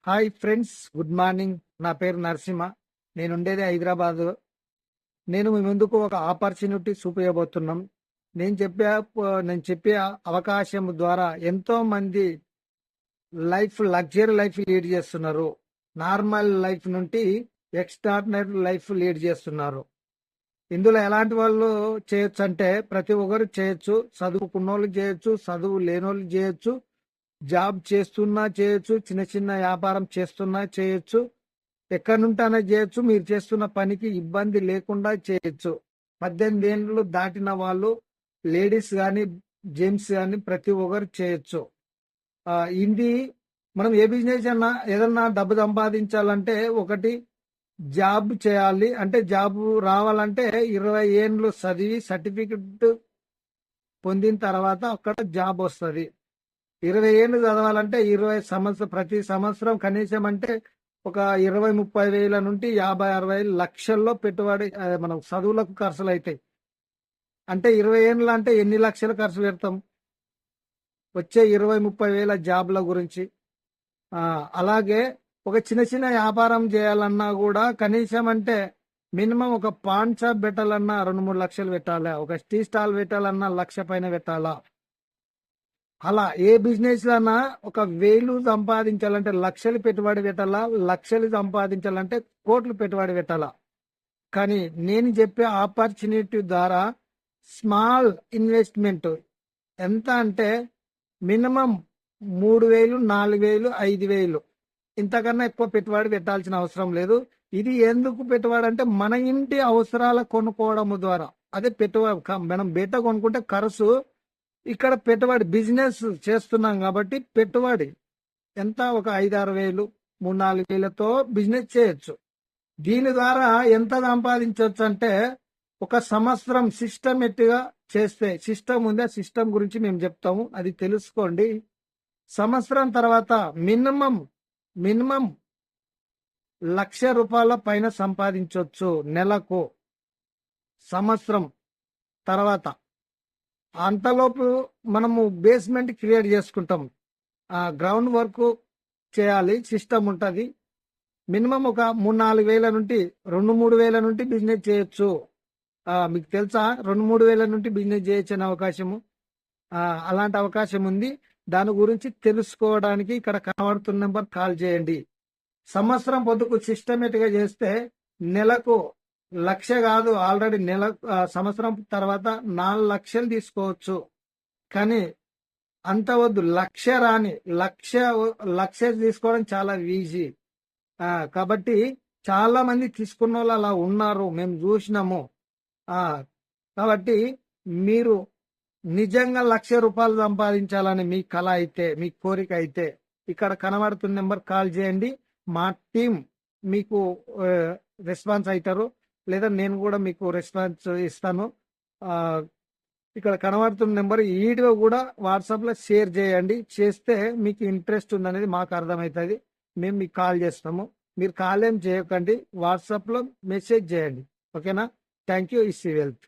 Hi friends, good morning. నా పేరు నరసింహ. నేనుండేది హైదరాబాద్. నేను మీ ముందుకు ఒక ఆపర్చునిటీ చూపించబోతున్నాం. నేను చెప్పే అవకాశం ద్వారా ఎంతో మంది లగ్జరీ లైఫ్ లీడ్ చేస్తున్నారు. నార్మల్ లైఫ్ నుండి ఎక్స్ట్రాడినరీ లైఫ్ లీడ్ చేస్తున్నారు. ఇందులో ఎలాంటి వాళ్ళు చేయొచ్చు అంటే ప్రతి ఒక్కరు చేయొచ్చు. చదువుకున్న వాళ్ళు చేయొచ్చు, చదువు లేని వాళ్ళు చేయొచ్చు, జాబ్ చేస్తున్నా చేయొచ్చు, చిన్న చిన్న వ్యాపారం చేస్తున్నా చేయొచ్చు, ఎక్కడి నుంటైనా చేయొచ్చు. మీరు చేస్తున్న పనికి ఇబ్బంది లేకుండా చేయొచ్చు. 18 ఏళ్ళు దాటిన వాళ్ళు, లేడీస్ కానీ జెంట్స్ కానీ ప్రతి ఒక్కరు చేయొచ్చు. ఇది మనం ఏ బిజినెస్ అన్నా ఏదన్నా డబ్బు సంపాదించాలంటే ఒకటి జాబ్ చేయాలి. అంటే జాబ్ రావాలంటే 20 ఏళ్ళు చదివి సర్టిఫికెట్ పొందిన తర్వాత అక్కడ జాబ్ వస్తుంది. 20 ఏళ్ళు చదవాలంటే 20 సంవత్సరం, ప్రతి సంవత్సరం కనీసం అంటే ఒక 20-30 వేల నుండి 50-60 లక్షల్లో పెట్టుబడి మనం చదువులకు ఖర్చులు అవుతాయి. అంటే 20 ఏళ్ళు అంటే ఎన్ని లక్షలు ఖర్చు పెడతాం వచ్చే 20-30 వేల జాబ్ల గురించి. అలాగే ఒక చిన్న చిన్న వ్యాపారం చేయాలన్నా కూడా కనీసం అంటే మినిమం ఒక పాన్ షాప్ పెట్టాలన్నా 2-3 లక్షలు పెట్టాలా, ఒక టీ స్టాల్ పెట్టాలన్నా 1,00,000 పైన పెట్టాలా. అలా ఏ బిజినెస్ అన్నా ఒక 1000 సంపాదించాలంటే లక్షలు పెట్టుబడి పెట్టాలా, లక్షలు సంపాదించాలంటే కోట్లు పెట్టుబడి పెట్టాలా. కానీ నేను చెప్పే ఆపర్చునిటీ ద్వారా స్మాల్ ఇన్వెస్ట్మెంట్ ఎంత అంటే మినిమం 3,000, 4,000, 5,000, ఇంతకన్నా ఎక్కువ పెట్టుబడి పెట్టాల్సిన అవసరం లేదు. ఇది ఎందుకు పెట్టుబడి అంటే మన ఇంటి అవసరాల కొనుక్కోవడం ద్వారా. అదే పెట్టుబడి. మనం బయట కొనుక్కుంటే ఖర్చు, ఇక్కడ పెట్టుబడి బిజినెస్ చేస్తున్నాం కాబట్టి పెట్టుబడి ఎంత ఒక 5-6 వేలు, 3-4 వేలతో బిజినెస్ చేయొచ్చు. దీని ద్వారా ఎంత సంపాదించవచ్చు అంటే ఒక సంవత్సరం సిస్టమేటిక్ గా చేస్తే, సిస్టమ్ ఉంది, ఆ సిస్టమ్ గురించి మేము చెప్తాము, అది తెలుసుకోండి. సంవత్సరం తర్వాత మినిమం ₹1,00,000 పైన సంపాదించవచ్చు నెలకు. సంవత్సరం తర్వాత అంతలోపు మనము బేస్మెంట్ క్రియేట్ చేసుకుంటాం. గ్రౌండ్ వర్క్ చేయాలి, సిస్టమ్ ఉంటుంది. మినిమం ఒక 3-4 వేల నుండి 2-3 వేల నుండి బిజినెస్ చేయొచ్చు. మీకు తెలుసా 2-3 వేల నుండి బిజినెస్ చేయొచ్చు అనే అవకాశము. అలాంటి అవకాశం ఉంది. దాని గురించి తెలుసుకోవడానికి ఇక్కడ కనబడుతున్న నెంబర్ కాల్ చేయండి. సంవత్సరం పొద్దుకు సిస్టమేటిక్ గా చేస్తే నెలకు 1,00,000 కాదు, ఆల్రెడీ సంవత్సరం తర్వాత 4 లక్షలు తీసుకోవచ్చు. కానీ అంత వద్దు, 1,00,000 రాని, 1,00,000 తీసుకోవడం చాలా ఈజీ. కాబట్టి చాలా మంది తీసుకున్న వాళ్ళు అలా ఉన్నారు, మేము చూసినాము. కాబట్టి మీరు నిజంగా ₹1,00,000 సంపాదించాలని మీ కళ అయితే, మీ కోరిక అయితే ఇక్కడ కనబడుతున్న నెంబర్ కాల్ చేయండి. మా టీం మీకు రెస్పాన్స్ అవుతారు, లేదా నేను కూడా మీకు రెస్పాన్స్ ఇస్తాను. ఇక్కడ కనబడుతున్న నెంబర్ ఈ వీడియో కూడా వాట్సాప్లో షేర్ చేయండి. చేస్తే మీకు ఇంట్రెస్ట్ ఉందనేది మాకు అర్థమవుతుంది. మేము మీకు కాల్ చేస్తాము. మీరు కాల్ ఏం చేయకండి, వాట్సాప్లో మెసేజ్ చేయండి. ఓకేనా? Thank you. Is wealth.